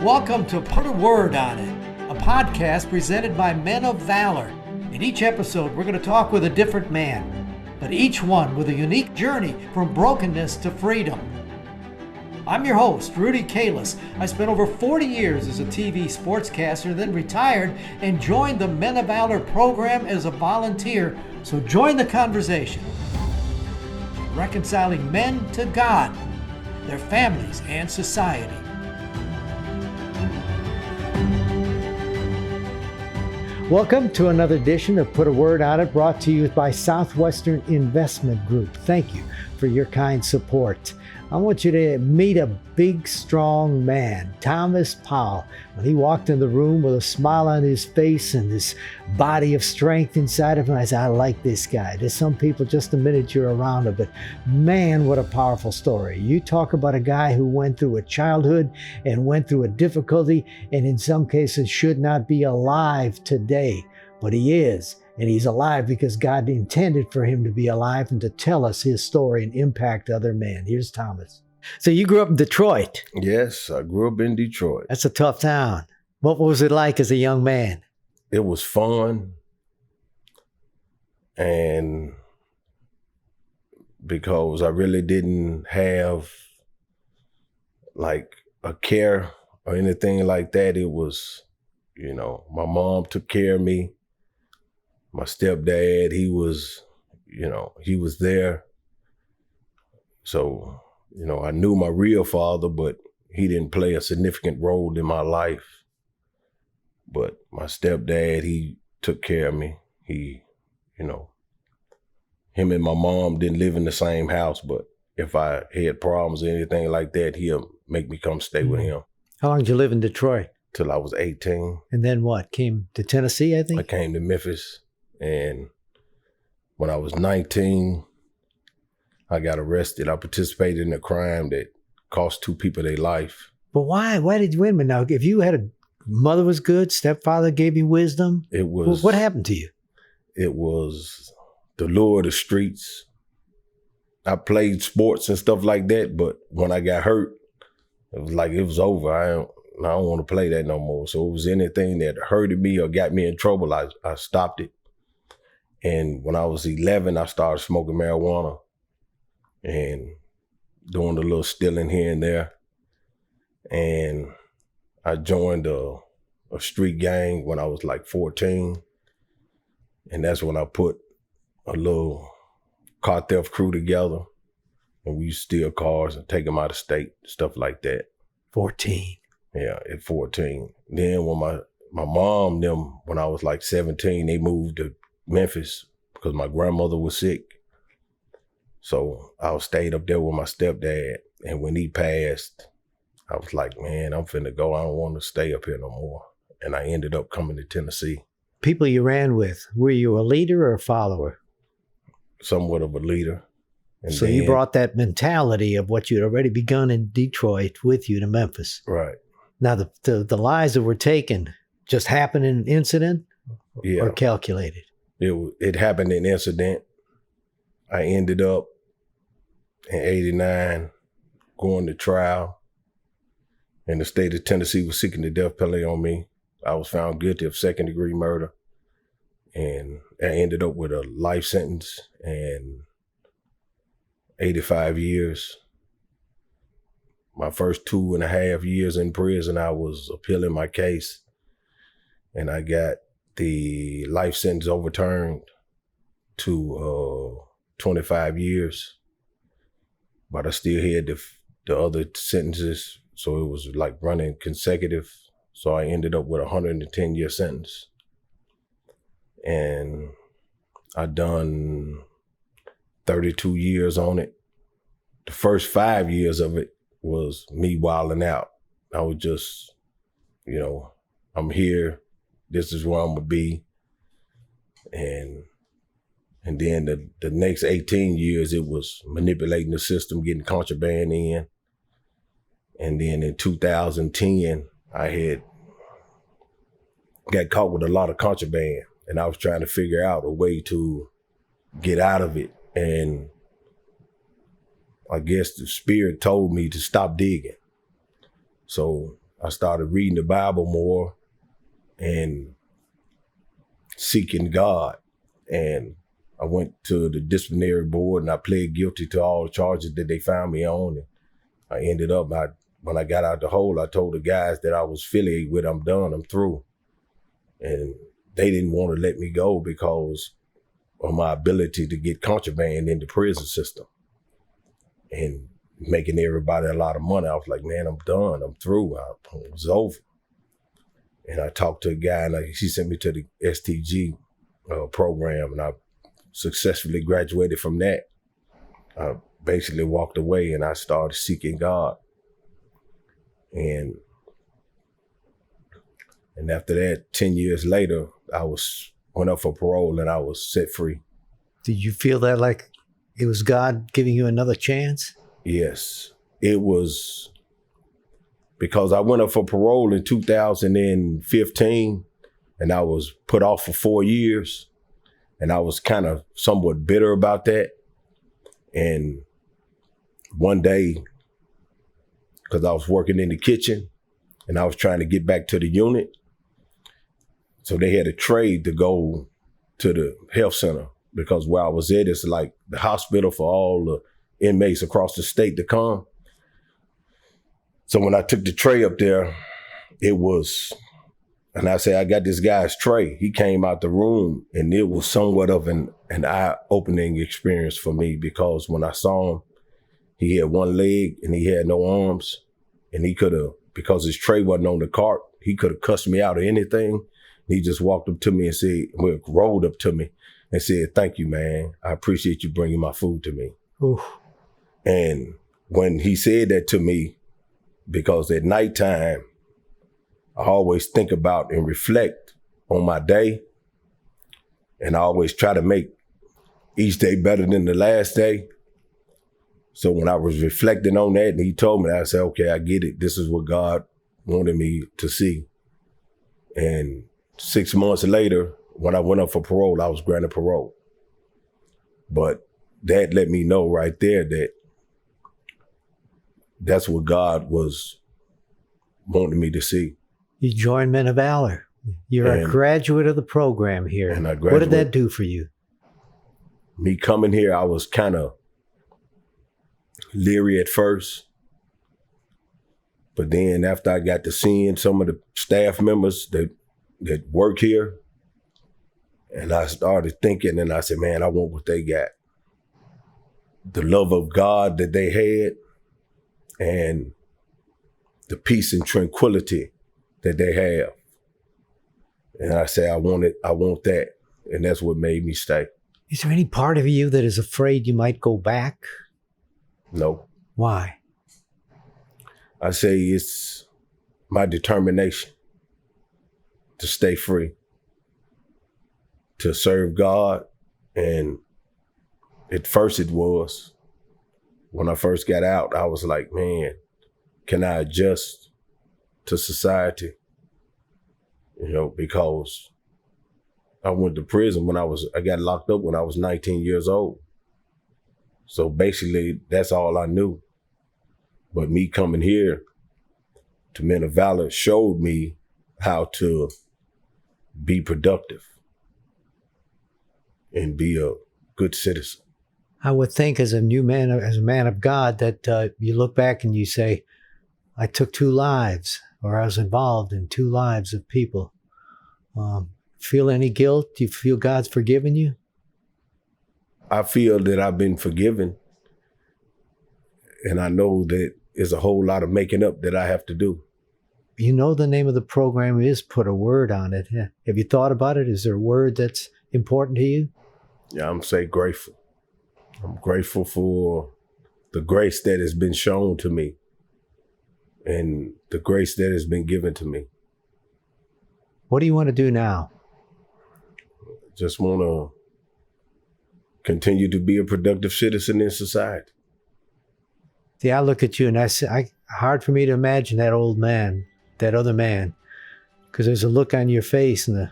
Welcome to Put a Word on It, a podcast presented by Men of Valor. In each episode, we're going to talk with a different man, but each one with a unique journey from brokenness to freedom. I'm your host, Rudy Kalis. I spent over 40 years as a TV sportscaster, then retired and joined the Men of Valor program as a volunteer. So join the conversation. Reconciling men to God, their families, and society. Welcome to another edition of Put a Word on It, brought to you by Southwestern Investment Group. Thank you for your kind support. I want you to meet a big, strong man, Thomas Powell. When he walked in the room with a smile on his face and this body of strength inside of him, I said, I like this guy. There's some people just a minute you're around him, but man, what a powerful story. You talk about a guy who went through a childhood and went through a difficulty and in some cases should not be alive today, but he is. And he's alive because God intended for him to be alive and to tell us his story and impact other men. Here's Thomas. So you grew up in Detroit. Yes, I grew up in Detroit. That's a tough town. What was it like as a young man? It was fun. And because I really didn't have like a care or anything like that, it was, my mom took care of me. My stepdad, he was there. So, I knew my real father, but he didn't play a significant role in my life. But my stepdad, he took care of me. He, him and my mom didn't live in the same house, but if I had problems or anything like that, he'll make me come stay with him. How long did you live in Detroit? Till I was 18. And then what? Came to Tennessee, I think? I came to Memphis. And when I was 19, I got arrested. I participated in a crime that cost 2 people their life. But why? Why did you win? Now, if you had a mother was good, stepfather gave you wisdom, what happened to you? It was the lure of the streets. I played sports and stuff like that, but when I got hurt, it was like it was over. I don't want to play that no more. So it was anything that hurted me or got me in trouble, I stopped it. And when I was 11, I started smoking marijuana and doing a little stealing here and there. And I joined a street gang when I was like 14. And that's when I put a little car theft crew together. And we used to steal cars and take them out of state, stuff like that. 14. Yeah, at 14. Then when my mom, when I was like 17, they moved to Memphis because my grandmother was sick. So I stayed up there with my stepdad. And when he passed, I was like, man, I'm finna go. I don't want to stay up here no more. And I ended up coming to Tennessee. People you ran with, were you a leader or a follower? Somewhat of a leader. And so you brought that mentality of what you'd already begun in Detroit with you to Memphis. Right. Now, the lives that were taken just happened in an incident or calculated? It happened in incident. I ended up in 89 going to trial, and the state of Tennessee was seeking the death penalty on me. I was found guilty of second-degree murder, and I ended up with a life sentence and 85 years. My first 2.5 years in prison, I was appealing my case, and I got the life sentence overturned to 25 years. But I still had the other sentences, so it was like running consecutive. So I ended up with a 110-year sentence. And I done 32 years on it. The first 5 years of it was me wilding out. I was just, I'm here. This is where I'm gonna be. And then the next 18 years, it was manipulating the system, getting contraband in. And then in 2010, I got caught with a lot of contraband, and I was trying to figure out a way to get out of it. And I guess the spirit told me to stop digging. So I started reading the Bible more and seeking God. And I went to the disciplinary board and I pled guilty to all the charges that they found me on. And I ended up, when I got out the hole, I told the guys that I was affiliated with, I'm done, I'm through. And they didn't want to let me go because of my ability to get contraband in the prison system and making everybody a lot of money. I was like, man, I'm done, I'm through, it was over. And I talked to a guy and he sent me to the STG program, and I successfully graduated from that. I basically walked away and I started seeking God. And after that, 10 years later, I went up for parole and I was set free. Did you feel that like it was God giving you another chance? Yes, it was, because I went up for parole in 2015 and I was put off for 4 years. And I was kind of somewhat bitter about that. And one day, because I was working in the kitchen and I was trying to get back to the unit, so they had a trade to go to the health center, because where I was at, it's like the hospital for all the inmates across the state to come. So when I took the tray up there, and I said, I got this guy's tray. He came out the room and it was somewhat of an eye-opening experience for me, because when I saw him, he had one leg and he had no arms, and he could have, because his tray wasn't on the cart, he could have cussed me out or anything. He just walked up to me and said, rolled up to me and said, thank you, man. I appreciate you bringing my food to me. Oof. And when he said that to me, because at nighttime, I always think about and reflect on my day. And I always try to make each day better than the last day. So when I was reflecting on that and he told me that, I said, okay, I get it. This is what God wanted me to see. And 6 months later, when I went up for parole, I was granted parole. But that let me know right there that that's what God was wanting me to see. You joined Men of Valor. You're a graduate of the program here. And I graduated. What did that do for you? Me coming here, I was kind of leery at first. But then after I got to seeing some of the staff members that work here, and I started thinking, and I said, man, I want what they got. The love of God that they had, and the peace and tranquility that they have. And I say, I want that. And that's what made me stay. Is there any part of you that is afraid you might go back? No. Why? I say it's my determination to stay free, to serve God. And at first it was, when I first got out, I was like, man, can I adjust to society? You know, because I went to prison I got locked up when I was 19 years old. So basically, that's all I knew. But me coming here to Men of Valor showed me how to be productive and be a good citizen. I would think as a man of God, that you look back and you say, I took 2 lives, or I was involved in 2 lives of people. Feel any guilt? Do you feel God's forgiven you? I feel that I've been forgiven. And I know that there's a whole lot of making up that I have to do. You know the name of the program is Put a Word on It. Have you thought about it? Is there a word that's important to you? Yeah, I'm grateful. I'm grateful for the grace that has been shown to me and the grace that has been given to me. What do you want to do now? Just want to continue to be a productive citizen in society. See, I look at you and I say, hard for me to imagine that old man, that other man, because there's a look on your face and a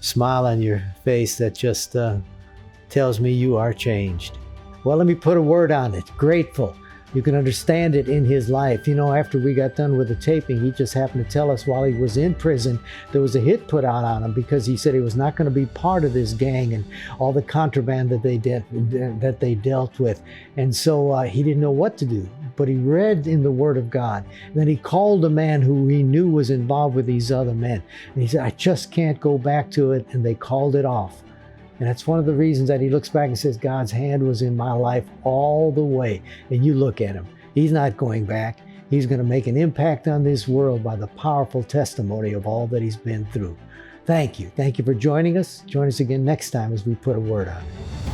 smile on your face that just tells me you are changed. Well, let me put a word on it. Grateful. You can understand it in his life. You know, after we got done with the taping, he just happened to tell us while he was in prison, there was a hit put out on him because he said he was not going to be part of this gang and all the contraband that they dealt with. And so he didn't know what to do, but he read in the Word of God. And then he called a man who he knew was involved with these other men. And he said, I just can't go back to it. And they called it off. And that's one of the reasons that he looks back and says, God's hand was in my life all the way. And you look at him, he's not going back. He's going to make an impact on this world by the powerful testimony of all that he's been through. Thank you. Thank you for joining us. Join us again next time as we put a word on it.